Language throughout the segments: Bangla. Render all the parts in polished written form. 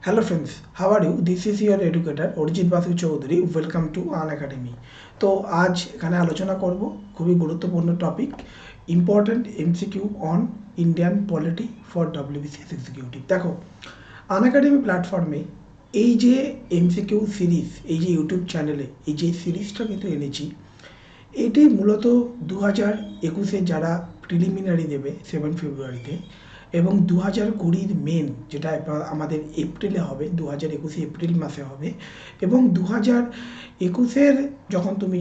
Hello friends, how are you? This is your educator Arijit Basu Chowdhury. Welcome to Unacademy. তো আজ এখানে আলোচনা করব খুবই গুরুত্বপূর্ণ topic important MCQ on Indian polity for WBCS executive. দেখো আন একাডেমি প্ল্যাটফর্মে এই যে এমসিকিউ সিরিজ, এই যে ইউটিউব চ্যানেলে এই যে সিরিজটা কিন্তু এনেছি, এটি মূলত 2021-এ যারা প্রিলিমিনারি দেবে 7 ফেব্রুয়ারিতে এবং 2020-র মেন যেটা আমাদের এপ্রিলে হবে, 2021 এপ্রিল মাসে হবে, এবং 2021-এর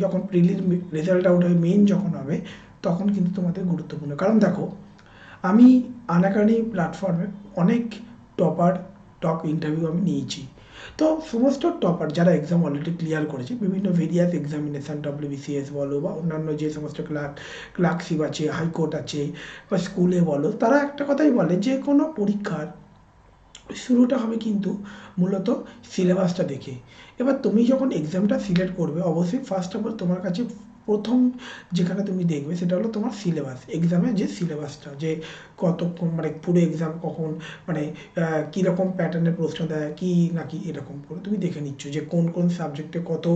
যখন প্রিলির রেজাল্ট আউট হবে, মেন যখন হবে, তখন কিন্তু তোমাদের গুরুত্বপূর্ণ. কারণ দেখো, আমি আনএকাডেমি প্ল্যাটফর্মে অনেক টপ ইন্টারভিউ আমি নিয়েছি. তো সমস্ত টপার যারা এক্সাম অলরেডি ক্লিয়ার করেছে, বিভিন্ন ভেরিয়াস এক্সামিনেশান, ডব্লিউবিসিএস বলো বা অন্যান্য যে সমস্ত ক্লার্কশিপ আছে, হাইকোর্ট আছে বা স্কুলে বলো, তারা একটা কথাই বলে যে কোনো পরীক্ষার শুরুটা হবে কিন্তু মূলত সিলেবাসটা দেখে. এবার তুমি যখন এক্সামটা সিলেক্ট করবে, অবশ্যই ফার্স্ট অফ অল তোমার কাছে প্রথম যেখানে তুমি দেখবে সেটা হলো তোমার সিলেবাস, এক্সামের যে সিলেবাসটা, যে কতক্ষণ মানে পুরো এক্সাম কখন মানে কীরকম প্যাটার্নের প্রশ্ন দেয় কি নাকি এরকম করে তুমি দেখে নিচ্ছ যে কোন কোন সাবজেক্টে কত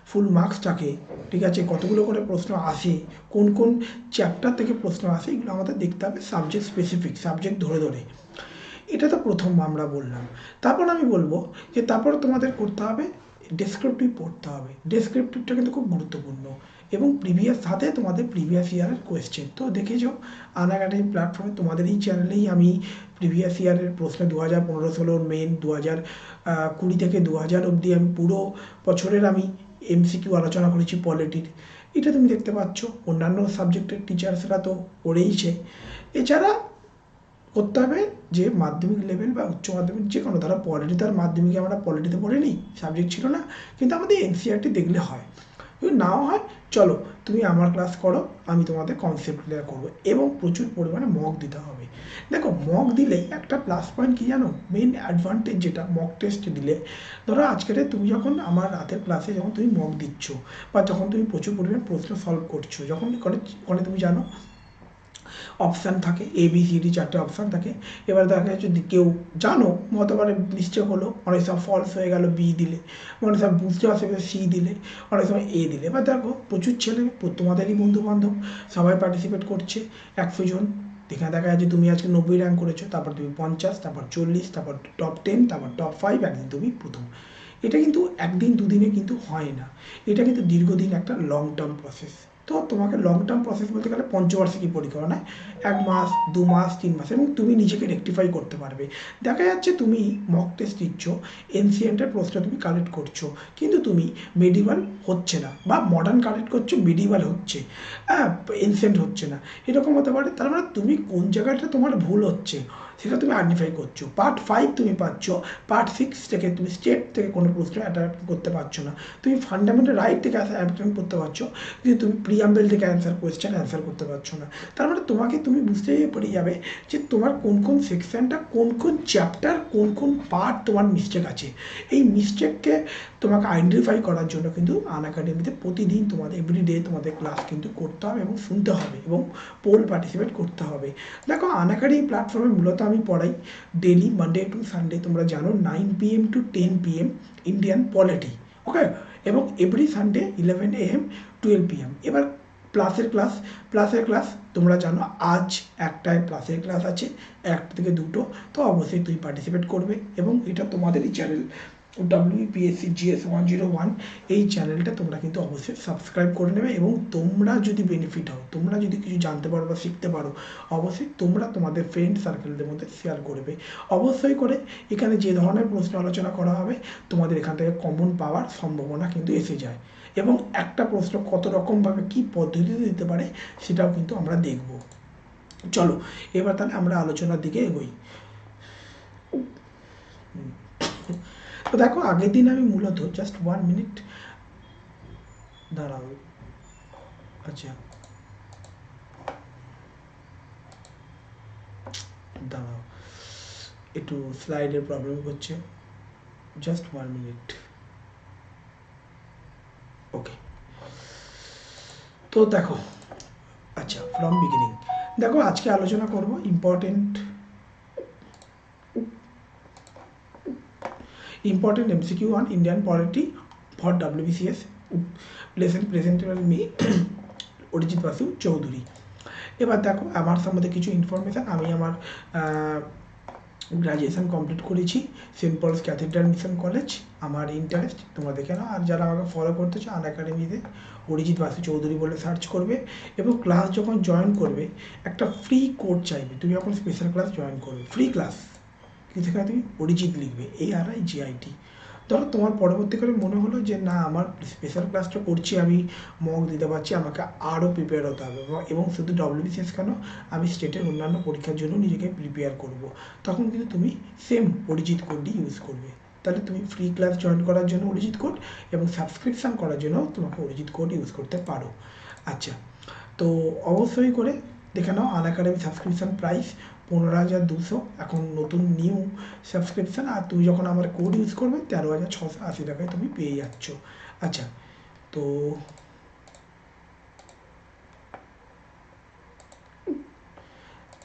ফুল মার্কস থাকে, ঠিক আছে, কতগুলো করে প্রশ্ন আসে, কোন কোন চ্যাপ্টার থেকে প্রশ্ন আসে, এগুলো আমাদের দেখতে হবে সাবজেক্ট স্পেসিফিক, সাবজেক্ট ধরে ধরে. এটা তো প্রথম আমরা বললাম. তারপর আমি বলবো যে তারপর তোমাদের করতে হবে ডেসক্রিপটিভ পড়তে হবে. ডেসক্রিপটিভটা কিন্তু খুব গুরুত্বপূর্ণ এবং সাথে তোমাদের প্রিভিয়াস ইয়ারের কোয়েশ্চেন. তো দেখেছো আনএকাডেমি প্ল্যাটফর্মে তোমাদের এই চ্যানেলেই আমি প্রিভিয়াস ইয়ারের প্রশ্ন 2015-16 মেন, 2020 থেকে 2000 অবধি আমি পুরো বছরের আমি এমসিকিউ আলোচনা করেছি পলিটির. এটা তুমি দেখতে পাচ্ছ. অন্যান্য সাবজেক্টের টিচার্সরা তো পড়েইছে. এছাড়া করতে হবে যে মাধ্যমিক লেভেল বা উচ্চ মাধ্যমিক যে কোনো, ধরো পলিটি, তার মাধ্যমিকে আমরা পলিটিতে পড়িনি, সাবজেক্ট ছিল না, কিন্তু আমাদের এনসিইআরটি দেখলে হয়. যদি নাও হয়, চলো তুমি আমার ক্লাস করো, আমি তোমাদের কনসেপ্ট ক্লিয়ার করবো এবং প্রচুর পরিমাণে মক দিতে হবে. দেখো মক দিলে একটা প্লাস পয়েন্ট কী জানো, মেন অ্যাডভান্টেজ যেটা মক টেস্ট দিলে, ধরো আজকের তুমি যখন আমার রাতের ক্লাসে যখন তুমি মক দিচ্ছ বা যখন তুমি প্রচুর পরিমাণে প্রশ্ন সলভ করছো, যখন করে তুমি জানো অপশান থাকে ABCD 4টে অপশান থাকে. এবার দেখা যাচ্ছে যদি কেউ জানো মতবারে মিস্টেক হলো, অনেক সময় ফলস হয়ে গেল বি দিলে, অনেক সময় বুঝতে অসুবিধা সি দিলে, অনেক সময় এ দিলে. এবার দেখো প্রচুর ছেলে, তোমাদেরই বন্ধুবান্ধব সবাই পার্টিসিপেট করছে, 100 জন. এখানে দেখা যাচ্ছে তুমি আজকে 90 র্যাঙ্ক করেছো, তারপর তুমি 50, তারপর 40, তারপর টপ 10, তারপর টপ 5, একদিন তুমি প্রথম. এটা কিন্তু একদিন দুদিনে কিন্তু হয় না, এটা কিন্তু দীর্ঘদিন একটা লং টার্ম প্রসেস. তো তোমাকে লং টার্ম প্রসেস বলতে গেলে পঞ্চবার্ষিকী পরীক্ষা নয়, 1 মাস 2 মাস 3 মাস, এবং তুমি নিজেকে রেকটিফাই করতে পারবে. দেখা যাচ্ছে তুমি মক টেস্ট দিচ্ছ, এনসিএন্টের প্রশ্ন তুমি কালেক্ট করছো, কিন্তু তুমি মেডিভাল হচ্ছে না, বা মডার্ন কালেক্ট করছো মেডিভাল হচ্ছে, এনসিয়েন্ট হচ্ছে না, এরকম হতে পারে. তার মানে তুমি কোন জায়গাটা তোমার ভুল হচ্ছে সেটা তুমি আইডেন্টিফাই করছো. পার্ট 5 তুমি পাচ্ছ, পার্ট 6 থেকে তুমি স্টেট থেকে কোনো প্রশ্ন অ্যাটেম্প করতে পারছো না, তুমি ফান্ডামেন্টাল রাইট থেকে অ্যাটেম্প করতে পারছো, কিন্তু তুমি প্রিয়াম্বেল থেকে অ্যান্সার করতে পারছো না. তার মানে তুমি বুঝতেই পেরে যাবে যে তোমার কোন কোন সেকশনটা, কোন কোন চ্যাপ্টার, কোন কোন পার্ট তোমার মিস্টেক আছে. এই মিস্টেককে তোমাকে আইডেন্টিফাই করার জন্য কিন্তু আনএকাডেমিতে প্রতিদিন তোমাদের এভরিডে তোমাদের ক্লাস কিন্তু করতে হবে এবং শুনতে হবে এবং পোল পার্টিসিপেট করতে হবে. দেখো আনএকাডেমি প্ল্যাটফর্মে মূলত আমি পড়াই ডেলি মানডে টু সানডে, তোমরা জানো 9 PM to 10 PM Indian polity, okay, এবং এভরি সানডে 11 AM 12 PM. এবার প্লাসের ক্লাস তোমরা জানো আজ একটায় প্লাসের ক্লাস আছে, 1 থেকে 2, তো অবশ্যই তুমি পার্টিসিপেট করবে. এবং এটা তোমাদেরই চ্যানেল WPSC GS 101, এই চ্যানেলটা তোমরা কিন্তু অবশ্যই সাবস্ক্রাইব করে নেবে. এবং তোমরা যদি বেনিফিট হও, তোমরা যদি কিছু জানতে পারো বা শিখতে পারো, অবশ্যই তোমরা তোমাদের ফ্রেন্ড সার্কেলদের মধ্যে শেয়ার করবে. অবশ্যই করে এখানে যে ধরনের প্রশ্ন আলোচনা করা হবে, তোমাদের এখান থেকে কমন পাওয়ার সম্ভাবনা কিন্তু এসে যায়, এবং একটা প্রশ্ন কত রকমভাবে কী পদ্ধতিতে দিতে পারে সেটাও কিন্তু আমরা দেখব. চলো এবার তাহলে আমরা আলোচনার দিকে এগোই. তো দেখো আগের দিন আমি মূলত জাস্ট 1 মিনিট দাঁড়াও, আচ্ছা দাঁড়াও, একটু স্লাইডের প্রবলেম হচ্ছে, জাস্ট 1 মিনিট. ওকে, তো দেখো, আচ্ছা ফ্রম বিগিনিং. দেখো আজকে আলোচনা করব important important MCQ on Indian polity for WBCS presented me Arijit Basu Chowdhury. এবার দেখো আমার সম্বন্ধে কিছু ইনফরমেশান। আমি আমার গ্রাজুয়েশন কমপ্লিট করেছি saint Paul's cathedral mission college. আমার ইন্টারেস্ট তোমরা দেখে নাও, আর যারা আমাকে ফলো করতে চাও আনএকাডেমিতে অরিজিৎ বাসু চৌধুরী বলে সার্চ করবে, এবং ক্লাস যখন জয়েন করবে একটা ফ্রি কোড চাইবে। তুমি যখন স্পেশাল ক্লাস জয়েন করবে ফ্রি ক্লাস, কিন্তু সেখানে তুমি অরিজিৎ লিখবে, ARIGIT। ধরো তোমার পরবর্তীকালে মনে হলো যে না, আমার স্পেশাল ক্লাসটা করছি, আমি মক দিতে পারছি, আমাকে আরও প্রিপেয়ার হতে হবে, এবং শুধু WBCS কেন, আমি স্টেটের অন্যান্য পরীক্ষার জন্য নিজেকে প্রিপেয়ার করব, তখন কিন্তু তুমি সেম অরিজিৎ কোডটি ইউজ করবে। তাহলে তুমি ফ্রি ক্লাস জয়েন করার জন্য অরিজিৎ কোড, এবং সাবস্ক্রিপশান করার জন্য তোমাকে অরিজিৎ কোড ইউজ করতে পারো। আচ্ছা, তো অবশ্যই করে দেখে নাও আনএকাডেমি সাবস্ক্রিপশান প্রাইস 15,200 এখন নতুন নিউ সাবস্ক্রিপশান, আর তুমি যখন আমার কোড ইউজ করবে 13,680 টাকায় তুমি পেয়ে যাচ্ছ। আচ্ছা, তো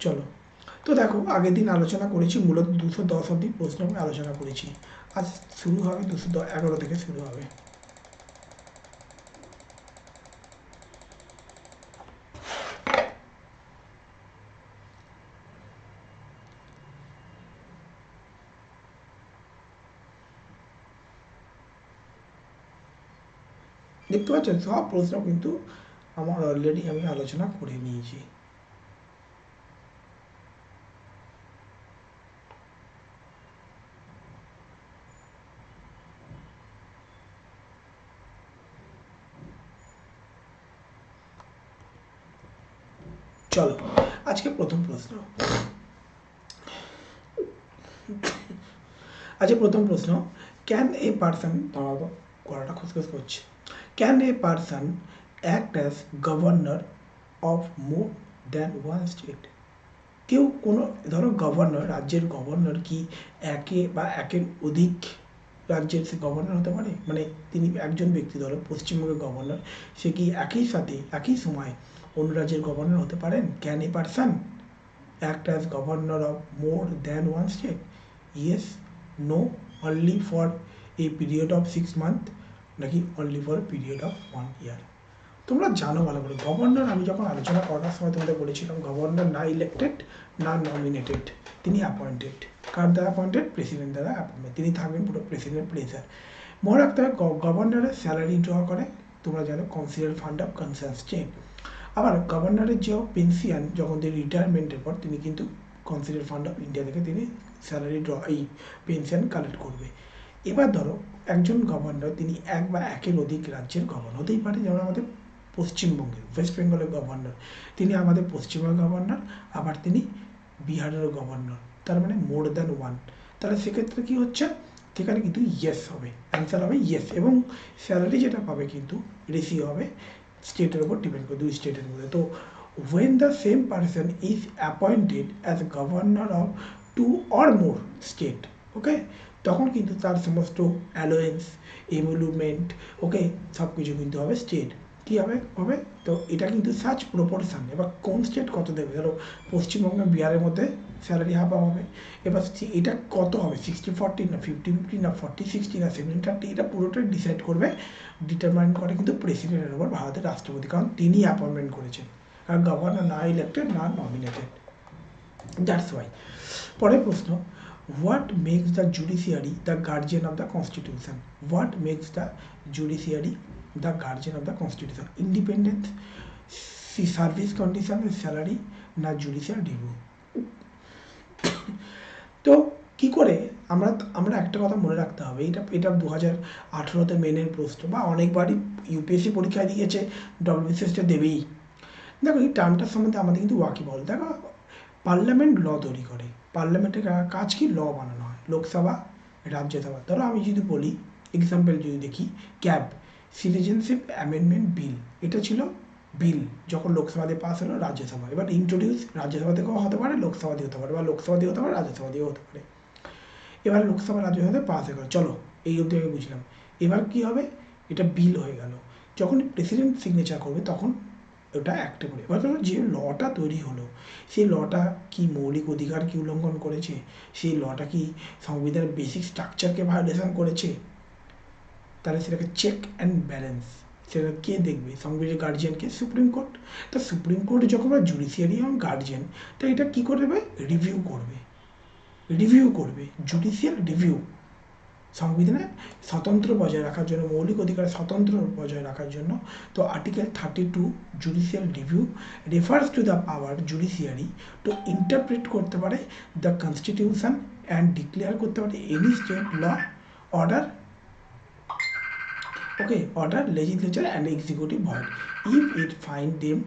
চলো, তো দেখো আগের দিন আলোচনা করেছি মূলত 210 অব্দি প্রশ্ন আমি আলোচনা করেছি। আজ শুরু হবে 211 থেকে শুরু হবে। দেখতে পাচ্ছেন সব প্রশ্ন কিন্তু আমার অলরেডি আমি আলোচনা করে নিয়েছি। চলো, আজকে প্রথম প্রশ্ন। ক্যান এ পারসন, দাঁড়াও গলাটা খুসখুস করছে, can a person act as governor of more than one state? কেউ কোনো, ধরো গভর্নর, রাজ্যের গভর্নর কি একে বা একের অধিক রাজ্যের সে গভর্নর হতে পারে? মানে তিনি একজন ব্যক্তি, ধরো পশ্চিমবঙ্গের গভর্নর, সে কি একই সাথে একই সময় অন্য রাজ্যের গভর্নর হতে পারেন? Can a person act as governor of more than one state? Yes, no, only for a period of 6 months, নাকি only for a period of 1 year? তোমরা জানো ভালো করে, গভর্নর আমি যখন আলোচনা করার সময় তোমাদের বলেছিলাম গভর্নর না ইলেক্টেড না নমিনেটেড, তিনি অ্যাপয়েন্টেড। কার দ্বারা অ্যাপয়েন্টেড? প্রেসিডেন্ট দ্বারা অ্যাপয়েন্টেড। তিনি থাকবেন পুরো প্রেসিডেন্ট প্লেজার। মনে রাখতে হবে গভর্নরের স্যালারি ড্র করে তোমরা জানো consider fund of concern state. আবার গভর্নরের যে পেনশন যখন তিনি রিটায়ারমেন্টের পর তিনি কিন্তু কনসিডার ফান্ড অফ ইন্ডিয়া থেকে তিনি স্যালারি ড্র এই পেনশন কালেক্ট করবে। এবার ধরো একজন গভর্নর তিনি এক বা একের অধিক রাজ্যের গভর্নর হতেই পারে, যেমন আমাদের পশ্চিমবঙ্গের ওয়েস্ট বেঙ্গলের গভর্নর, তিনি আমাদের পশ্চিমবঙ্গের গভর্নর, আবার তিনি বিহারের গভর্নর, তার মানে মোর দ্যান ওয়ান। তাহলে সেক্ষেত্রে কী হচ্ছে, সেখানে কিন্তু ইয়েস হবে, অ্যান্সার হবে ইয়েস, এবং স্যালারি যেটা পাবে কিন্তু রেশিও হবে স্টেটের উপর ডিপেন্ড করে, দুই স্টেটের মধ্যে। তো when the same person is appointed as governor of 2 or more state, ওকে, তখন কিন্তু তার সমস্ত অ্যালোয়েন্স, এমুলুমেন্ট, ওকে, সব কিছু কিন্তু হবে স্টেট। কী হবে তো এটা কিন্তু সার্চ প্রপোর্শন। এবার কোন স্টেট কত দেবে, ধরো পশ্চিমবঙ্গ বিহারের মধ্যে স্যালারি হাফ হবে, এবার এটা কত হবে, 60-40 না 50-50 না 40-60 না 70-30, এটা পুরোটাই ডিসাইড করবে, ডিটারমাইন করে কিন্তু প্রেসিডেন্টের উপর ভারতের রাষ্ট্রপতি, কারণ তিনি অ্যাপয়েন্টমেন্ট করেছেন, কারণ গভর্নর না ইলেক্টেড না নমিনেটেড, দ্যাটস ওয়াই। পরের প্রশ্ন, what makes the judiciary the guardian of the constitution? What makes the judiciary the guardian of the constitution? Independence, service condition, salary, না জুডিশিয়াল রিভিউ? তো কী করে আমরা একটা কথা মনে রাখতে হবে, এটা 2018-তে মেনের প্রশ্ন, বা অনেকবারই ইউপিএসসি পরীক্ষায় দিয়েছে, WBCSটা দেবেই। দেখো এই টার্মটার সম্বন্ধে আমাদের কিন্তু ওয়াকিবহল। দেখো পার্লামেন্ট ল তৈরি করে, পার্লামেন্টের কাজ কি, ল বানানো হয়, লোকসভা রাজ্যসভা। ধরো আমি যদি বলি এক্সাম্পল যদি দেখি, ক্যাব সিটিজেনশিপ অ্যামেন্ডমেন্ট বিল, এটা ছিল বিল, যখন লোকসভাতে পাস হলো রাজ্যসভা, এবার ইন্ট্রোডিউস রাজ্যসভা থেকেও হতে পারে, লোকসভা দিয়ে হতে পারে, বা লোকসভা দিয়ে হতে পারে, রাজ্যসভা দিয়েও হতে পারে। এবার লোকসভা রাজ্যসভাতে পাস হয়ে গেল, চলো এই অবধি আমি বুঝলাম। এবার কী হবে, এটা বিল হয়ে গেল, যখন প্রেসিডেন্ট সিগনেচার করবে তখন ওটা একটা করে। এবার ধরো যে লটা তৈরি হলো সেই লটা কি মৌলিক অধিকার কি উল্লঙ্ঘন করেছে, সেই লটা কি সংবিধানের বেসিক স্ট্রাকচারকে ভায়োলেশন করেছে, তাহলে সেটাকে চেক অ্যান্ড ব্যালেন্স সেটা কে দেখবে, সংবিধানের গার্জিয়ানকে সুপ্রিম কোর্ট। তো সুপ্রিম কোর্ট যখন জুডিশিয়ারি এবং গার্জিয়ান, তো এটা কি করবে, রিভিউ করবে, জুডিশিয়াল রিভিউ সংবিধানে স্বতন্ত্র বজায় রাখার জন্য, মৌলিক অধিকার স্বতন্ত্র বজায় রাখার জন্য। তো article 32 judicial review refers to the power judiciary to interpret করতে পারে দ্য কনস্টিটিউশন অ্যান্ড ডিক্লেয়ার করতে পারে any state law order, okay, order legislature and executive void if it find them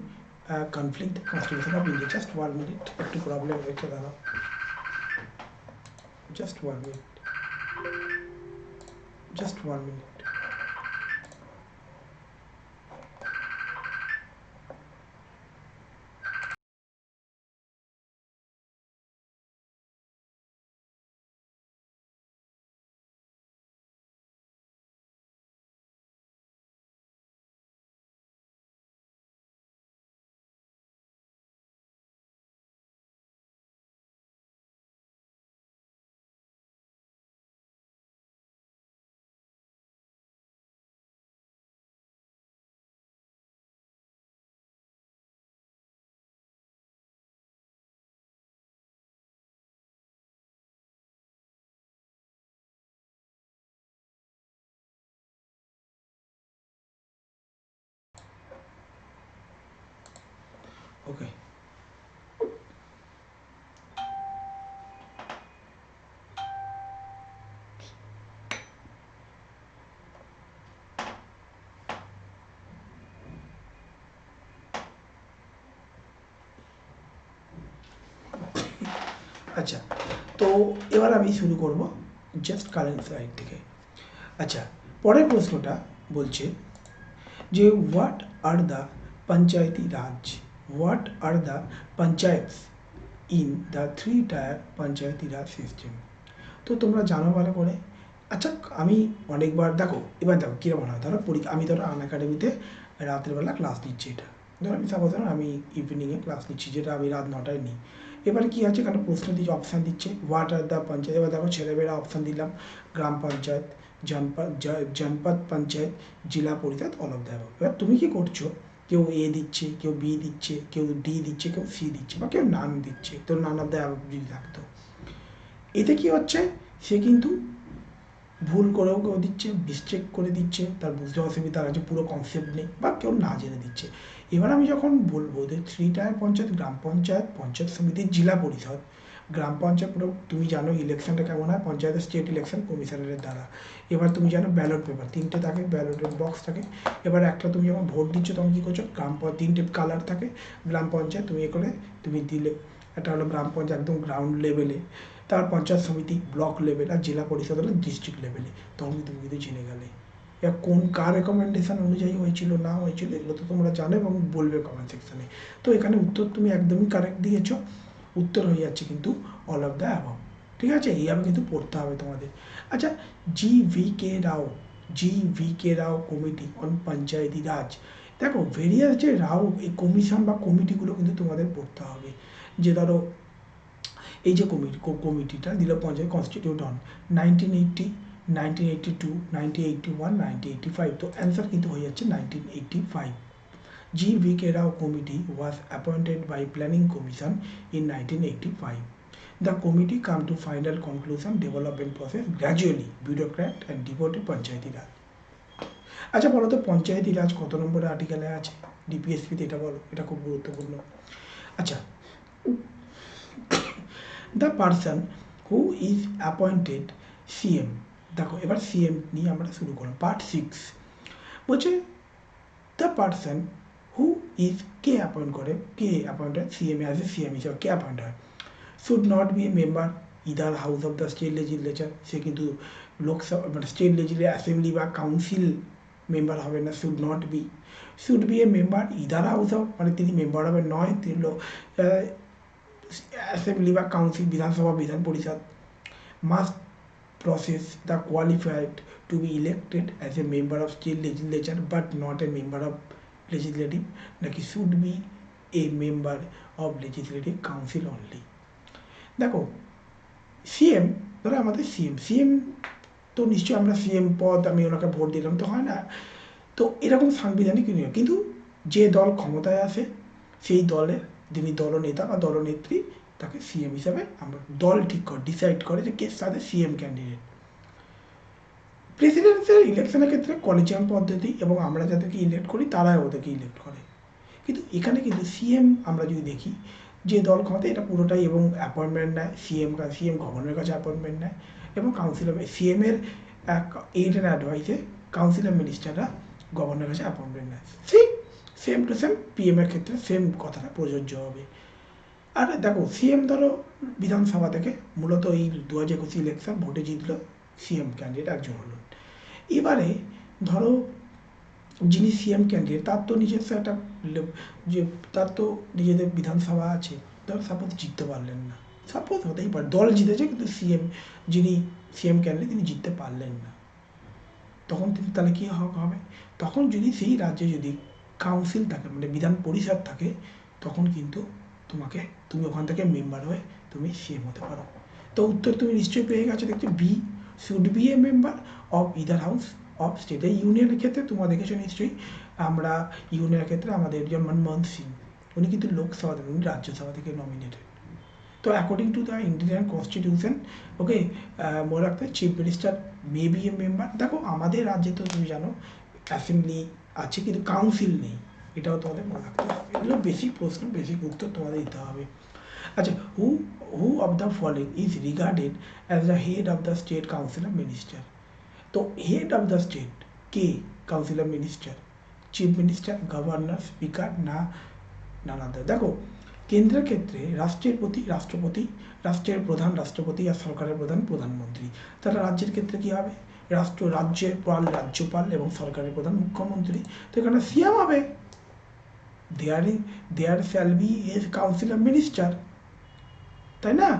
conflict the constitution of India. Just 1 minute, একটু প্রবলেম হয়েছে দাঁড়াও, just 1 minute, just 1 minute. Okay. আচ্ছা, তো এবার আমি শুরু করব জাস্ট কারেন্ট স্লাইড থেকে। আচ্ছা, পরের প্রশ্নটা বলছে যে what are the panchayati raj, what are the panchayats in the 3 tier panchayati raj system. তো তোমরা জানো ভালো করে। আচ্ছা, আমি অনেকবার দেখো, এবার দেখো কীরকম হয়, ধরো আমি ধরো আনএকাডেমিতে রাতের বেলা ক্লাস নিচ্ছি, এটা ধরো আমি সাপোজ আমি ইভিনিংয়ে ক্লাস নিচ্ছি, যেটা আমি রাত 9টায় নিই। এবারে কী আছে, কারণ প্রশ্ন দিচ্ছে, অপশান দিচ্ছে হোয়াট আর দ্য পঞ্চায়েত। এবার দেখো ছেলেমেয়েরা অপশান দিলাম গ্রাম পঞ্চায়েত, জনপদ পঞ্চায়েত, জেলা পরিষদ, অল অফ দ্য অ্যাবভ। এবার তুমি কি করছো, কেউ এ দিচ্ছে, কেউ বি দিচ্ছে, কেউ ডি দিচ্ছে, কেউ সি দিচ্ছে, বা কেউ নান দিচ্ছে, তো নান অফ দ্য অ্যাবভ যদি থাকতো। এতে কি হচ্ছে, সে কিন্তু ভুল করেও কেউ দিচ্ছে, মিস্টেক করে দিচ্ছে, তার বুঝতে অসুবিধা আছে, পুরো কনসেপ্ট নেই, বা কেউ না জেনে দিচ্ছে। এবার আমি যখন বলবো যে 3 টায়ার পঞ্চায়েত, গ্রাম পঞ্চায়েত, পঞ্চায়েত সমিতি, জেলা পরিষদ, গ্রাম পঞ্চায়েত পুরো তুমি জানো ইলেকশনটা কেমন হয়, পঞ্চায়েতের স্টেট ইলেকশন কমিশনারের দ্বারা। এবার তুমি জানো ব্যালট পেপার 3টে থাকে, ব্যালটের বক্স থাকে। এবার একটা তুমি যখন ভোট দিচ্ছ তখন কী করছো, 3টে কালার থাকে, গ্রাম পঞ্চায়েত তুমি এ করে তুমি দিলে, এটা হলো গ্রাম পঞ্চায়েত একদম গ্রাউন্ড লেভেলে, তার পঞ্চায়েত সমিতি ব্লক লেভেল, আর জেলা পরিষদ হলো ডিস্ট্রিক্ট লেভেলে। তখন তুমি কিন্তু জেনে গেলে এবার কোন কার রেকমেন্ডেশন অনুযায়ী হয়েছিল না হয়েছিল এগুলো তো তোমরা জানো এবং বলবে কমেন্ট সেকশনে। তো এখানে উত্তর তুমি একদমই কারেক্ট দিয়েছো, উত্তর হয়ে যাচ্ছে কিন্তু অল অফ দ্য অ্যাবভ। ঠিক আছে, এইভাবে কিন্তু পড়তে হবে তোমাদের। আচ্ছা, G V K Rao committee on panchayati raj. দেখো ভেরিয়াস যে রাও এই কমিশন বা কমিটিগুলো কিন্তু তোমাদের পড়তে হবে। যে ধরো এই যে কমিটিটা দিল পঞ্চায়েত কনস্টিটিউট অন 1980, 1982, 1981, 1985, তো অ্যান্সার কিন্তু হয়ে যাচ্ছে 1985। জি.ভি.কে রাও committee was appointed by Planning Commission in 1985. The committee come to final conclusion development process gradually bureaucrat and devoted পঞ্চায়েতি রাজ। আচ্ছা বলো তো পঞ্চায়েতি রাজ কত নম্বরের আর্টিকেলে আছে ডিপিএসপিতে, এটা বলো, এটা খুব গুরুত্বপূর্ণ। আচ্ছা, the person who is appointed CM. দেখো এবার সিএম নিয়ে আমরা শুরু করলাম, পার্ট 6 বলছে দ্য পারসন হু ইজ, কে অ্যাপয়েন্ট করে, কে appointed CM as a CM হিসাবে কে অ্যাপয়েন্ট হয়, should not be a member either house of the state legislature, সে কিন্তু লোকসভা মানে স্টেট লেজিসলেটিভ অ্যাসেম্বলি বা কাউন্সিল মেম্বার হবে না, should be a member either house of, মানে তিনি মেম্বার হবে নয়, তিনি অ্যাসেম্বলি বা কাউন্সিল বিধানসভা বিধান পরিষদ, must process the qualified to be elected as a member of state legislature but not a member of legislative নাকি should be a member of legislative council only। দেখো সিএম, ধরো আমাদের সিএম তো নিশ্চয়ই আমরা সিএম পদ আমি ওনাকে ভোট দিলাম তো হয় না, তো এরকম সাংবিধানিক নিয়ম, কিন্তু যে দল ক্ষমতায় আসে সেই দলের যিনি দলনেতা বা দলনেত্রী তাকে সিএম হিসাবে আমরা দল ঠিক করে ডিসাইড করে যে কে তাদের সিএম ক্যান্ডিডেট। প্রেসিডেন্সিয়াল ইলেকশনের ক্ষেত্রে কলেজিয়াম পদ্ধতি এবং আমরা যাদেরকে ইলেক্ট করি তারাই ওদেরকে ইলেক্ট করে, কিন্তু এখানে কিন্তু সিএম আমরা যদি দেখি যে দল ক্ষমতা এটা পুরোটাই এবং অ্যাপয়েন্টমেন্ট নেয় সিএম গভর্নরের কাছে অ্যাপয়েন্টমেন্ট নেয় এবং কাউন্সিল অফ সিএমের এইড অ্যান্ড অ্যাডভাইসে কাউন্সিল অফ মিনিস্টাররা গভর্নরের কাছে অ্যাপয়েন্টমেন্ট নেয়। সেম টু সেম পিএমের ক্ষেত্রে সেম কথাটা প্রযোজ্য হবে। আর দেখো সিএম ধরো বিধানসভা থেকে মূলত এই 2021 ইলেকশন ভোটে জিতল সিএম ক্যান্ডিডেট একজন হলো। এবারে ধরো যিনি সিএম ক্যান্ডিডেট তার তো নিজস্ব একটা যে তার তো নিজেদের বিধানসভা আছে, ধর সাপোজ জিততে পারলেন না, সাপোজ হতেই পারে দল জিতেছে কিন্তু যিনি সিএম ক্যান্ডিডেট তিনি জিততে পারলেন না, তখন তিনি তাহলে কী হবে, তখন যদি সেই রাজ্যে যদি কাউন্সিল থাকে মানে বিধান পরিষদ থাকে তখন কিন্তু তুমি ওখান থেকে মেম্বার হয়ে তুমি সিএম হতে পারো। তো উত্তর তুমি নিশ্চয়ই পেয়ে গেছো, দেখছো be should be a member of either house of state. এই ইউনিয়নের ক্ষেত্রে তোমরা দেখেছো নিশ্চয়ই, আমরা ইউনিয়নের ক্ষেত্রে আমাদের যে মনমোহন সিং উনি কিন্তু লোকসভা থেকে উনি রাজ্যসভা থেকে নমিনেটেড। তো according to the Indian constitution okay মনে রাখতে chief minister may be a member. দেখো আমাদের রাজ্যে তো তুমি জানো অ্যাসেম্বলি আছে কিন্তু কাউন্সিল নেই, এটাও তোমাদের মনে রাখতে হবে। এগুলো বেসিক প্রশ্ন, বেসিক উত্তর তোমাদের দিতে হবে। আচ্ছা, who of the following is regarded as the head of the state council of minister. তো হেড অফ দ্য স্টেট কে council of minister? Chief minister, governor, speaker না আদার? দেখো কেন্দ্রের ক্ষেত্রে রাষ্ট্রের প্রতি রাষ্ট্রপতি, রাষ্ট্রের প্রধান রাষ্ট্রপতি আর সরকারের প্রধান প্রধানমন্ত্রী। তাহলে রাজ্যের ক্ষেত্রে কী হবে? রাজ্যের রাজ্যপাল এবং সরকারের প্রধান মুখ্যমন্ত্রী। তো এখানে সিএম হবে, there shall be a council of minister, তাই না?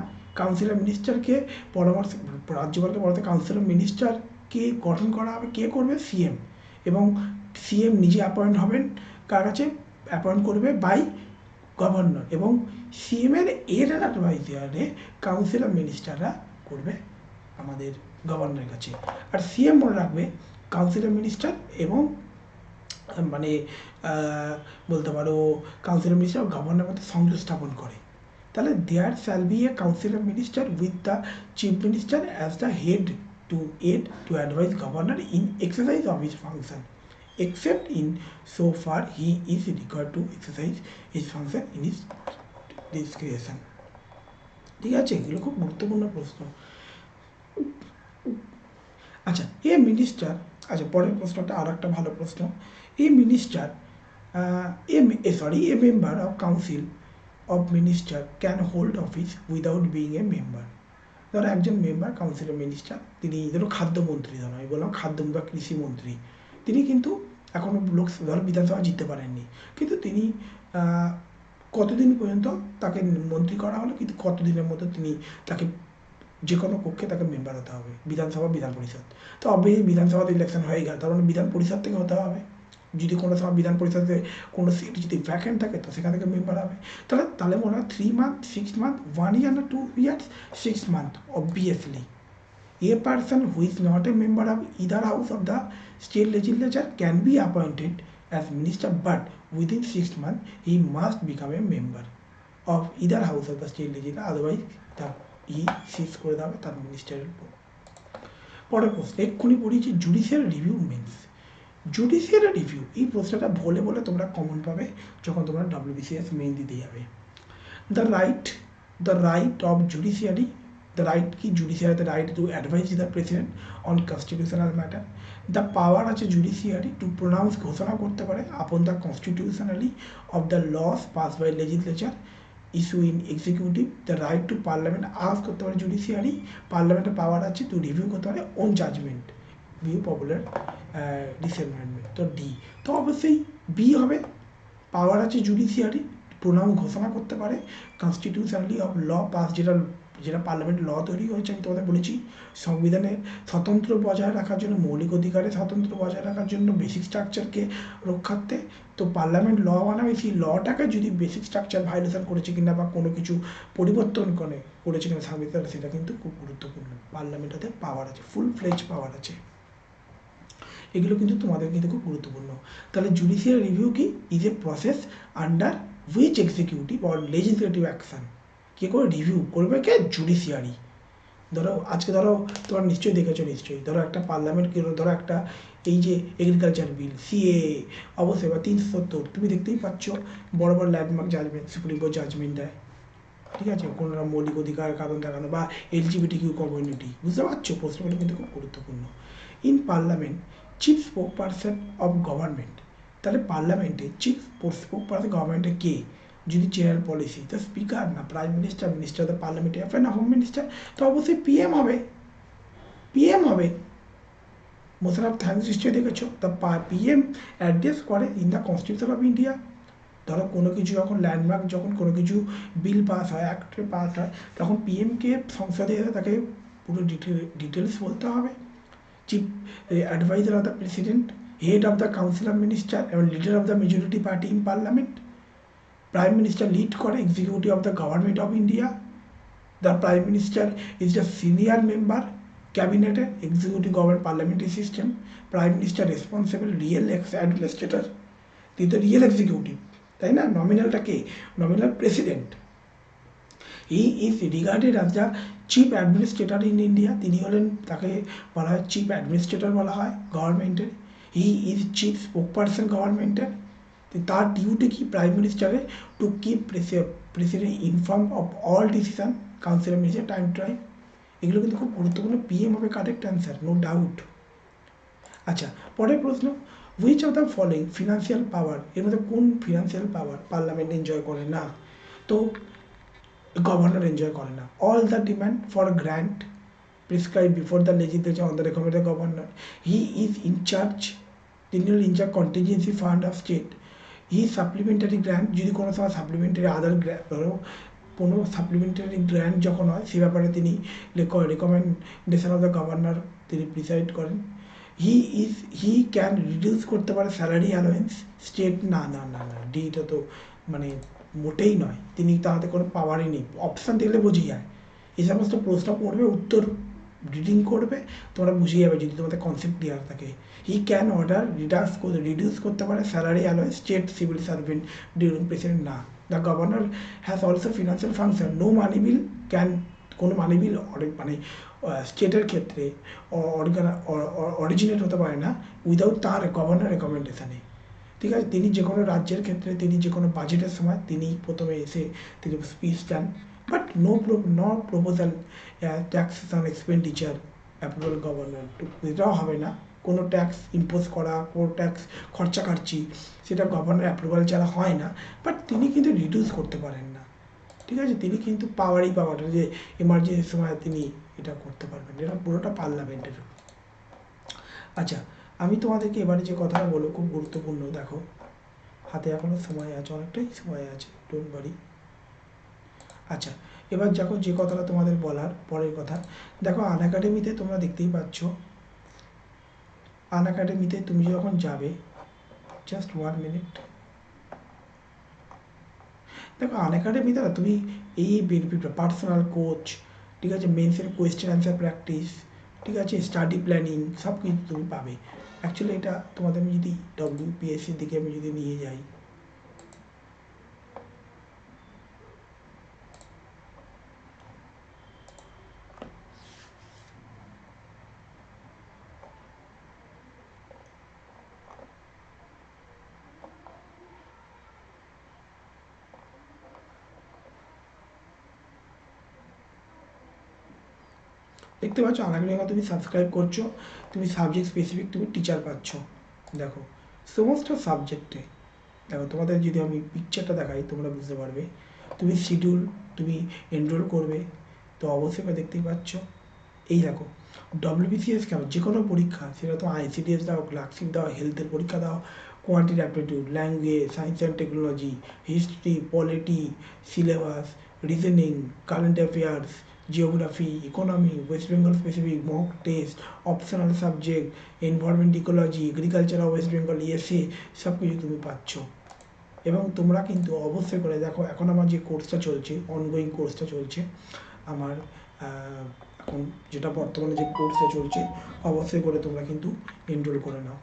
কাউন্সিল অফ মিনিস্টারকে পরামর্শ রাজ্যপালকে পড়াতে কাউন্সিল অফ মিনিস্টার কে গঠন করা হবে, কে করবে? সিএম। এবং সিএম নিজে অ্যাপয়েন্ট হবেন কার কাছে? অ্যাপয়েন্ট করবে বাই গভর্নর, এবং সিএমের এর অ্যাডভাইজারে কাউন্সিল অফ মিনিস্টাররা করবে আমাদের গভর্নরের কাছে। আর সিএম মনে রাখবে কাউন্সিল অফ মিনিস্টার এবং মানে বলতে পারো কাউন্সিল অফ মিনিস্টার গভর্নরের মধ্যে সংযোগ স্থাপন করে। তাহলে there shall be a council of minister with the chief minister as the head to advise governor in exercise of his function except in so far he is required to exercise his function in his discretion। ঠিক আছে, এগুলো খুব গুরুত্বপূর্ণ প্রশ্ন। আচ্ছা, এ মিনিস্টার, আচ্ছা পরের প্রশ্নটা আর একটা ভালো প্রশ্ন। A minister A member of council of minister can hold office without being a member. ধরো একজন মেম্বার কাউন্সিল অফ মিনিস্টার, তিনি ধরো খাদ্যমন্ত্রী, ধরো আমি বললাম খাদ্য বা কৃষিমন্ত্রী, তিনি কিন্তু এখনও ধরো বিধানসভা জিততে পারেননি, কিন্তু তিনি কতদিন পর্যন্ত তাকে মন্ত্রী করা হলো, কিন্তু কতদিনের মধ্যে তাকে যে কোনো পক্ষে তাকে মেম্বার হতে হবে বিধানসভা বিধান পরিষদ। তো অবভিয়াসলি বিধানসভাতে ইলেকশন হয়ে গেল, তার মানে বিধান পরিষদ থেকে হতে হবে। যদি কোনো সময় বিধান পরিষদে কোনো সিট যদি ভ্যাকেন্ট থাকে তো সেখান থেকে মেম্বার হবে। তাহলে মনে হয় 3 month, 6 month, 1 year না 2 years, 6 month obviously। A person who is not a member of either house of the state legislature can be appointed as minister, but within 6 months he must become a member of either house of the state legislature, otherwise he cease করে দেবে তার মিনিস্টারের উপর। পরের প্রশ্ন এক্ষুনি পড়িয়েছি, judicial review means. Judicial review এই প্রশ্নটা বলে তোমরা কমন পাবে যখন তোমরা WBCS মেইন দিতে যাবে। The right of judiciary, the right কি judiciary, the right to advise the president on constitutional matter। the power আছে judiciary to pronounce ঘোষণা করতে পারে upon the constitutionally of the laws passed by legislature issue in executive। the right to parliament ask করতে পারে judiciary, পার্লামেন্টের পাওয়ার আছে to review করতে পারে on judgment view popular disagreement। তো ডি, তো অবশ্যই বি হবে, পাওয়ার আছে জুডিশিয়ারি প্রোনাউন্স ঘোষণা করতে পারে কনস্টিটিউশনালি অফ ল পাস, যেটা যেটা পার্লামেন্ট ল তৈরি হয়েছে, আমি তোমাদের বলেছি সংবিধানের স্বতন্ত্র বজায় রাখার জন্য, মৌলিক অধিকারের স্বতন্ত্র বজায় রাখার জন্য, বেসিক স্ট্রাকচারকে রক্ষার্থে। তো পার্লামেন্ট ল বানাবে, সেই লটাকে যদি বেসিক স্ট্রাকচার ভায়োলেশন করেছে কিনা বা কোনো কিছু পরিবর্তন করেছে কিনা সংবিধানে, সেটা কিন্তু খুব গুরুত্বপূর্ণ। পার্লামেন্টের পাওয়ার আছে, ফুল ফ্লেজ পাওয়ার আছে, এগুলো কিন্তু তোমাদের কিন্তু খুব গুরুত্বপূর্ণ। তাহলে জুডিশিয়াল রিভিউ কি? Is a process under which executive or legislative action, কে করে রিভিউ করবে? কে? জুডিশিয়ারি। ধরো আজকে ধরো তোমরা নিশ্চয়ই দেখেছো, নিশ্চয়ই ধরো একটা পার্লামেন্ট, ধরো একটা এই যে এগ্রিকালচার বিল, সিএ, অবশ্যই বা 370, তুমি দেখতেই পাচ্ছ বড় বড় landmark judgement, supreme court judgement দেয়, ঠিক আছে, কোনো মৌলিক অধিকার কারণ দেখানো বা এলজিবিটি কিউ কমিউনিটি, বুঝতে পারছো? প্রশ্নগুলো কিন্তু খুব গুরুত্বপূর্ণ। In parliament chief spoke person of government, তাহলে পার্লামেন্টে চিফ স্পোক পারসন গভর্নমেন্টের কে? যদি জেনারেল পলিসি, তো স্পিকার না prime minister, minister of the parliamentary affair না হোম মিনিস্টার? তো অবশ্যই পিএম হবে, পিএম হবে। মোশন অফ থ্যাঙ্কস নিশ্চয়ই দেখেছো, দ্য পিএম অ্যাড্রেস করে in the constitution of India. ধরো কোনো কিছু যখন ল্যান্ডমার্ক, যখন কোনো কিছু বিল পাস হয়, অ্যাক্ট পাস হয়, তখন পিএমকে সংসদে এসে তাকে পুরো ডিটেলস বলতে হবে। Chief advisor of the president, head of the council of minister এবং leader of the majority party in parliament. Prime minister lead করে executive of the government of India. The prime minister is the senior member ক্যাবিনেটের, executive government parliamentary system. Prime minister responsible real administrator, তিনি তো রিয়েল এক্সিকিউটিভ, তাই না? নমিনালটা কে? Nominal president. He is regarded as the chief administrator in India, তিনি হলেন, তাকে বলা হয় চিফ অ্যাডমিনিস্ট্রেটর বলা হয় গভর্নমেন্টের। He is chief spoke person গভর্নমেন্টের। তার ডিউটি কি? প্রাইম মিনিস্টারের to keep president inform of all decision council of minister time to time. এগুলো কিন্তু খুব গুরুত্বপূর্ণ। পিএম হবে কারেক্ট অ্যান্সার, নো ডাউট। আচ্ছা, পরের প্রশ্ন, which of the following financial power, এর মধ্যে কোন ফিনান্সিয়াল পাওয়ার পার্লামেন্ট এনজয় করে না? তো গভর্নর এনজয় করে না। All the demand for grant prescribe before the legislature on the recommended governor. He is in charge, তিনি হল in charge contingency fund of state. He supplementary grant, যদি কোনো সময় সাপ্লিমেন্টারি আদার ধরো কোনো সাপ্লিমেন্টারি গ্র্যান্ট যখন হয়, সে ব্যাপারে তিনি রেকমেন্ডেশন অফ দ্য গভর্নর তিনি প্রিসাইড করেন। হি ক্যান রিডিউস করতে পারে স্যালারি অ্যালোয়েন্স স্টেট, না না না না, ডি, এটা তো মানে মোটেই নয়, তিনি তাতে কোনো পাওয়ারই নেই। অপশান দেখলে বুঝে যায়, এই সমস্ত প্রশ্ন পড়বে, উত্তর রিডিং করবে, তোমরা বুঝে যাবে যদি তোমাদের কনসেপ্ট ক্লিয়ার থাকে। হি ক্যান অর্ডার রিডিউস করতে পারে salary allowance state civil servant during president, না। The governor has also financial function, no money bill can, কোনো মানি বিল মানে স্টেটের ক্ষেত্রে অরিজিনেট হতে পারে না উইদাউট তার গভর্নর রেকমেন্ডেশনে, ঠিক আছে? তিনি যে কোনো রাজ্যের ক্ষেত্রে, তিনি যে কোনো বাজেটের সময় তিনি প্রথমে এসে তিনি স্পিচ দেন, but no proposal taxation expenditure approval governor, এটাও হবে না। কোনো ট্যাক্স ইম্পোজ করা, কোনো ট্যাক্স খরচাকার্চি, সেটা গভর্নর অ্যাপ্রুভাল ছাড়া হয় না, বাট তিনি কিন্তু রিডিউস করতে পারেন না, ঠিক আছে? তিনি কিন্তু পাওয়ারই পাওয়াটা, যে এমার্জেন্সির সময় তিনি এটা করতে পারবেন, এটা পুরোটা পার্লামেন্টের। আচ্ছা, আমি তোমাদেরকে এবারে যে কথাটা বলবো খুব গুরুত্বপূর্ণ, দেখো হাতে এখনো সময় আছে, অনেকটাই সময় আছে, ডোন্ট ওয়ারি। আচ্ছা, এবার দেখো যে কথাটা তোমাদের বলার পরের কথা, দেখো আনএকাডেমিতে তোমরা দেখতেই পাচ্ছ, আনএকাডেমিতে তুমি যখন যাবে, জাস্ট 1 মিনিট, দেখো আনএকাডেমিতে তুমি এই বেনিফিটটা, পার্সোনাল কোচ, ঠিক আছে, মেন্সের কোয়েশ্চেন অ্যান্সার প্র্যাকটিস, ঠিক আছে, স্টাডি প্ল্যানিং, সব কিছু তুমি পাবে। অ্যাকচুয়ালি এটা তোমাদের আমি যদি WPSCর দিকে আমি যদি নিয়ে যাই, দেখতে পাচ্ছ আনএকাডেমি তুমি সাবস্ক্রাইব করছো, তুমি সাবজেক্ট স্পেসিফিক তুমি টিচার পাচ্ছ। দেখো সমস্ত সাবজেক্টে, দেখো তোমাদের যদি আমি পিকচারটা দেখাই তোমরা বুঝতে পারবে। তুমি শিডিউল তুমি এনরোল করবে, তো অবশ্যই দেখতেই পাচ্ছ। এই দেখো WBCS কেন, যে কোনো পরীক্ষা, সেটা তো ICDS দাও, ক্লার্কশিপ দাও, হেলথের পরীক্ষা দাও, quantity aptitude, language, science and technology, history, polity, syllabus, reasoning, current affairs, geography, economy, West Bengal specific, mock test, optional subject, environment ecology, agriculture of West Bengal, ESA সব কিছু তুমি পাচ্ছ। এবং তোমরা কিন্তু অবশ্যই করে দেখো, এখন আমার যে কোর্সটা চলছে, অনগোয়িং কোর্সটা চলছে আমার, এখন যেটা বর্তমানে যে কোর্সটা চলছে, অবশ্যই করে তোমরা কিন্তু এনরোল করে নাও,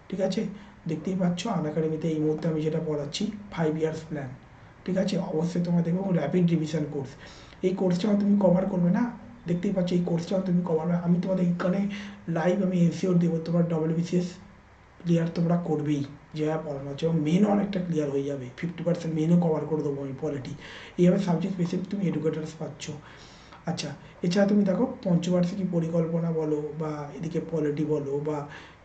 ঠিক আছে? দেখতেই পাচ্ছ আনএকাডেমিতে এই মুহূর্তে আমি যেটা পড়াচ্ছি 5 ইয়ার্স প্ল্যান, ঠিক আছে? অবশ্যই তোমরা দেখবে র্যাপিড রিভিশন কোর্স। এই কোর্সটা তুমি কভার করবে না, দেখতেই পাচ্ছ এই কোর্সটা তুমি কভার, আমি তোমাদের এখানে লাইভ আমি এনসিওর দেবো, তোমার ডব্লিউবিসিএস ক্লিয়ার তোমরা করবেই, যেভাবে পড়ানো হচ্ছে, এবং মেনও অনেকটা ক্লিয়ার হয়ে যাবে, 50% মেনও কভার করে দেবো আমি পলিটি। এইভাবে সাবজেক্ট স্পেসিফিক তুমি এডুকেটার্স পাচ্ছ। আচ্ছা, এছাড়া তুমি দেখো পঞ্চবার্ষিকী পরিকল্পনা বলো, বা এদিকে পলিটি বলো, বা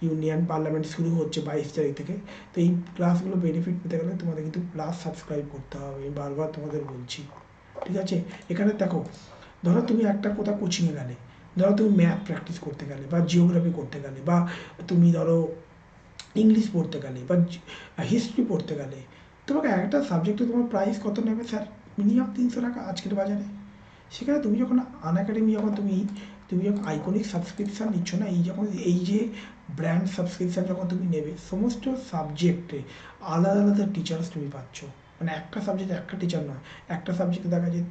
ইউনিয়ন পার্লামেন্ট শুরু হচ্ছে 22 তারিখ থেকে। তো এই ক্লাসগুলো বেনিফিট পেতে গেলে তোমাদের কিন্তু প্লাস সাবস্ক্রাইব করতে হবে, আমি বারবার তোমাদের বলছি, ঠিক আছে? এখানে দেখো, ধরো তুমি একটা কোথাও কোচিংয়ে গেলে, ধরো তুমি ম্যাথ প্র্যাকটিস করতে গেলে, বা জিওগ্রাফি করতে গেলে, বা তুমি ধরো ইংলিশ পড়তে গেলে, বা হিস্ট্রি পড়তে গেলে, তোমাকে একটা সাবজেক্টে তোমার প্রাইস কত নেবে স্যার? মিনিমাম 300 টাকা আজকের বাজারে। সেখানে তুমি যখন আনএকাডেমি, যখন তুমি যখন আইকনিক সাবস্ক্রিপশান নিচ্ছ না, এই যে ব্র্যান্ড সাবস্ক্রিপশান যখন তুমি নেবে, সমস্ত সাবজেক্টে আলাদা আলাদা টিচার্স তুমি পাচ্ছ। মানে একটা সাবজেক্টে একটা টিচার নয়, একটা সাবজেক্টে দেখা যায়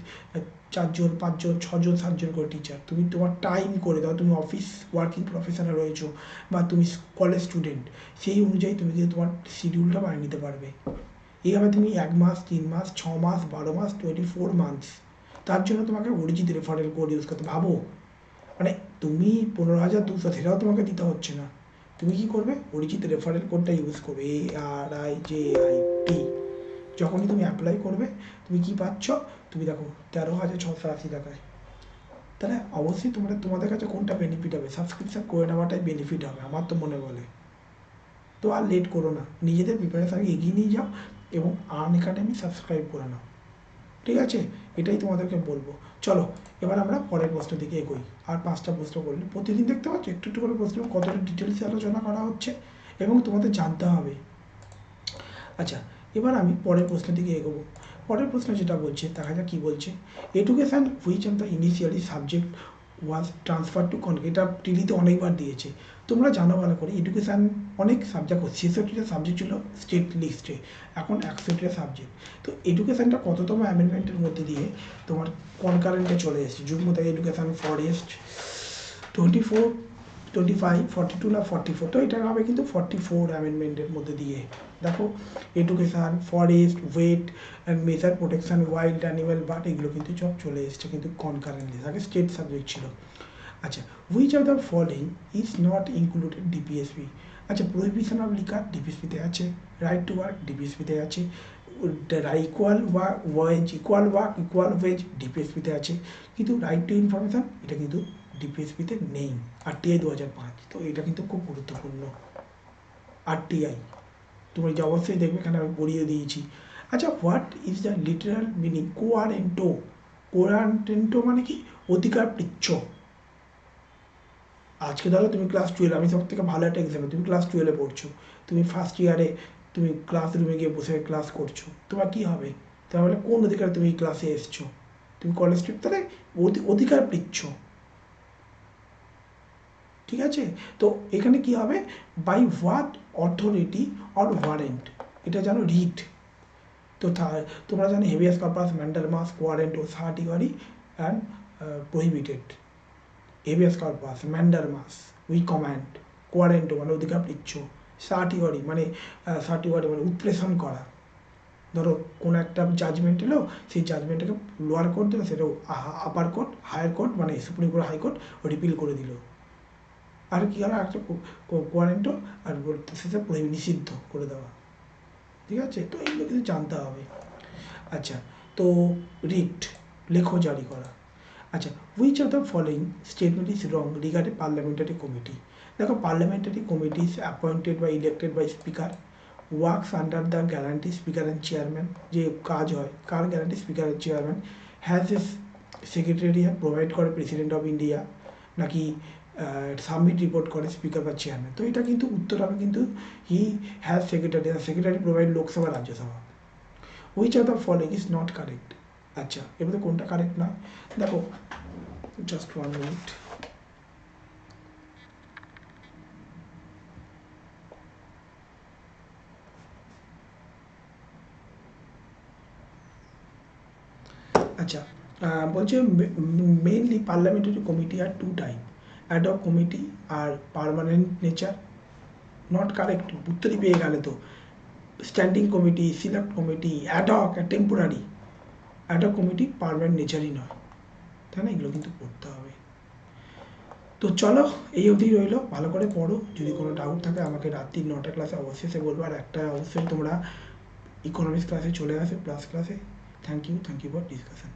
4 জন 5 জন 6 জন 7 জন করে টিচার। তুমি তোমার টাইম করে দাও, তুমি অফিস ওয়ার্কিং প্রফেশনে রয়েছো, বা তুমি কলেজ স্টুডেন্ট, সেই অনুযায়ী তুমি কিন্তু তোমার শিডিউলটা বানিয়ে নিতে পারবে। এইভাবে তুমি 1 মাস, 3 মাস, 6 মাস, 12 মাস, 24 মান্থস, তার জন্য তোমাকে অরিজিৎ রেফারেল কোড ইউজ করতে, ভাবো মানে তুমি 15,200 সেটাও তোমাকে দিতে হচ্ছে না। তুমি কি করবে? অরিজিৎ রেফারেল কোডটা ইউজ করবে, ARIJIT। যখনই তুমি অ্যাপ্লাই করবে, তুমি কি পাচ্ছ? তুমি দেখো 13,680 টাকায়। তাহলে অবশ্যই তোমাদের কাছে কোনটা বেনিফিট হবে? সাবস্ক্রিপশন করে নেওয়াটাই বেনিফিট হবে, আমার তো মনে বলে। তো আর লেট করো না, নিজেদের প্রিপারেশন এগিয়ে নিয়ে যাও, এবং আনএকাডেমি সাবস্ক্রাইব করে নাও, ঠিক আছে? এটাই তোমাদেরকে বলবো। চলো এবার আমরা পরের প্রশ্ন দিকে এগোই। আর 5টা প্রশ্ন করলে প্রতিদিন দেখতে পাচ্ছ একটু একটু করে প্রশ্ন, কতটা ডিটেলসে আলোচনা করা হচ্ছে, এবং তোমাদের জানতে হবে। আচ্ছা, এবার আমি পরের প্রশ্নের দিকে এগোবো। পরের প্রশ্ন যেটা বলছে, দেখা যাক কী বলছে। Education which of the initially subject was transfer to Kanak, এটা টিলিতে অনেকবার দিয়েছে। তোমরা জানো ভালো করে, এডুকেশান অনেক সাবজেক্ট, 66টা সাবজেক্ট ছিল স্টেট লিস্টে, এখন 61টা সাবজেক্ট। তো এডুকেশানটা কততম অ্যামেন্ডমেন্টের মধ্যে দিয়ে তোমার কনকারেন্টে চলে এসেছে? যুগ্মতা এডুকেশান ফরেস্ট 24, 25, 42 না 44, তো এটা হবে কিন্তু 44 অ্যামেন্ডমেন্টের মধ্যে দিয়ে। দেখো, education, forest, weight and measure protection, wild animal bird, এগুলো কিন্তু সব চলে এসছে কিন্তু কনকারেন্টলি, আগে স্টেট সাবজেক্ট ছিল। আচ্ছা, which of the following is not included DPSP? আচ্ছা, প্রহিবিশন অফ লিকার ডিপিএসপিতে আছে, রাইট টু ওয়ার্ক ডিপিএসপিতে আছে, ইকুয়াল ওয়ার্ক ইকুয়াল ওয়েজ ডিপিএসপিতে আছে, কিন্তু রাইট টু ইনফরমেশান এটা কিন্তু ডিপিএসপিতে নেই। আরটিআই 2005, তো এটা কিন্তু খুব গুরুত্বপূর্ণ। আরটিআই তুমি যে অবশ্যই দেখবে, এখানে আমি পড়িয়ে দিয়েছি। আচ্ছা, what is the literal meaning কোয়ারেন্টো? কোয়ারেন্টো মানে কি? অধিকার পৃচ্ছ। আজকে ধরো তুমি ক্লাস 12, আমি সব থেকে ভালো একটা এক্সাম্পল, তুমি ক্লাস 12-এ পড়ছো, তুমি ফার্স্ট ইয়ারে তুমি ক্লাসরুমে গিয়ে বসে ক্লাস করছো, তোমার কী হবে? তাহলে কোন অধিকারে তুমি এই ক্লাসে এসছো? তুমি কলেজ ট্রিপ, তাহলে অধিকার পৃচ্ছ, ঠিক আছে? তো এখানে কি হবে? By what authority or warrant, এটা জানো রিট। তো তোমরা জানো habeas corpus, mandamus, quo warranto, certiorari and prohibited. Habeas corpus, mandamus we command, quo warranto মানে অধিকার পৃচ্ছ, সার্টিওয়ারি মানে উৎপ্রেষণ করা। ধরো কোনো একটা জাজমেন্ট এলো, সেই জাজমেন্টটাকে লোয়ার কোর্ট দিল, সেটাও আপার কোর্ট, হায়ার কোর্ট মানে সুপ্রিম কোর্ট, হাইকোর্ট রিপিল করে দিল। আর কি হলো? একটা কোয়ারেন্টো, আর শেষে নিষিদ্ধ করে দেওয়া, ঠিক আছে? তো এইগুলো কিন্তু জানতে হবে। আচ্ছা, তো রিট লেখো জারি করা। আচ্ছা, which of the following statement is wrong regarding parliamentary committee? দেখো, পার্লামেন্টারি কমিটি ইজ অ্যাপয়েন্টেড বা elected by speaker, works under the guarantee speaker and chairman, যে কাজ হয় কার guarantee? Speaker and chairman. Has a secretariat provide করে প্রেসিডেন্ট অফ ইন্ডিয়া, নাকি সাবমিট রিপোর্ট করে স্পিকার বা চেয়ারম্যান? তো এটা কিন্তু উত্তর হবে কিন্তু he has secretary provide Lok Sabha Rajya Sabha. Which of the following is not correct? আচ্ছা, এবারে কোনটা কারেক্ট নয়? দেখো, Just 1 minute. আচ্ছা, বলছে মেইনলি পার্লামেন্টারি কমিটি আর টু টাইপ, অ্যাডহক কমিটি আর পার্মানেন্ট নেচার। নট কারেক্ট, উত্তরই পেয়ে গেলে তো। Standing committee, select committee, ad hoc আর টেম্পোরারি। অ্যাডহক কমিটি পার্মানেন্ট নেচারই নয়, তাই না? এগুলো কিন্তু পড়তে হবে। তো চলো, এই অবধি রইলো, ভালো করে পড়ো। যদি কোনো ডাউট থাকে আমাকে রাত্রি 9টা ক্লাসে অবশ্যই এসে বলবো, আর একটা অবশ্যই তোমরা ইকোনমিক্স ক্লাসে চলে আসে, প্লাস ক্লাসে। Thank you for discussion.